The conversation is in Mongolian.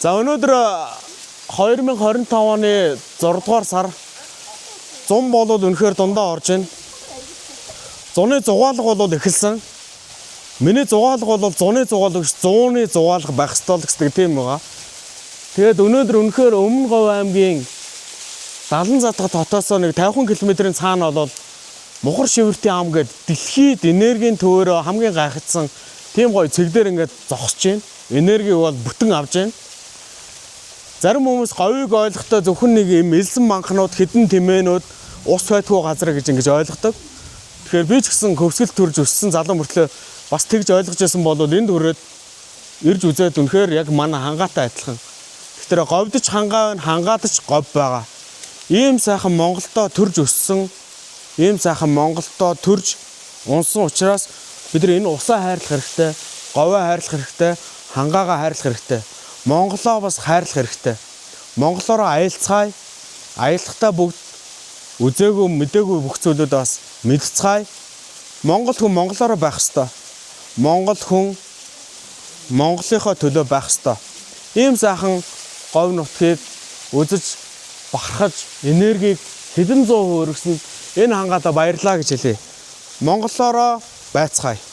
За өнөөдөр 2025 оны 6 дугаар сар 100 болоод үнэхээр дундаа орж байна. Зуны зугаалга бол эхэлсэн. Миний зугаалга бол зуны зугаалга биш, 100-ны зугаалга байх ёстой л гэсэн тийм байгаа. Тэгээд өнөөдөр үнэхээр Өмнө Говь аймгийн 70 задгад хотоосоо нэг 50 км-ийн цаана бол Мухар Шивэртийн ам гээд дэлхийд энергийн төвөөрөө хамгийн гайхагдсан тийм гоё цэг дээр ингээд зогсож байна. Энерги бол бүтэн авж байна. Зарим хүмүүс говийг ойлгохдоо зөвхөн нэг юм элсэн манхнууд, хідэн тэмээнүүд, ус байдгүй газар гэж ингэж ойлгодог. Тэгэхээр би ч гэсэн хөвсгөл төрж өссөн залуу мөртлөө бас тэгж ойлгож байсан бол энд хүрээд ирж үзээд үнэхээр яг манай хангаатай адилхан. Тэгэхээр говьдч хангаа байна, хангаадч говь байгаа. Ийм сайхан Монголдоо төрж өссөн, ийм сайхан Монголдоо төрж унсан учраас бид нар энэ усаа хайрлах хэрэгтэй, говьоо хайрлах хэрэгтэй, хангаагаа хайрлах хэрэгтэй. Монголоо бас хайрлах хэрэгтэй. Монголоороо аялцгаая. Аялахдаа бүгд үзээгүй, мэдээгүй бүх зүйлүүд бас мэдцгаая. Монгол хүн монголоороо байх ёстой. Монгол хүн Монголынхоо төлөө байх ёстой. Ийм сайхан говь нутгийг үзэж бахархаж, энергийг хэдэн зуун өргөсөнд энэ хангаатаа баярлаа гэж хэлье. Монголоороо байцгаая.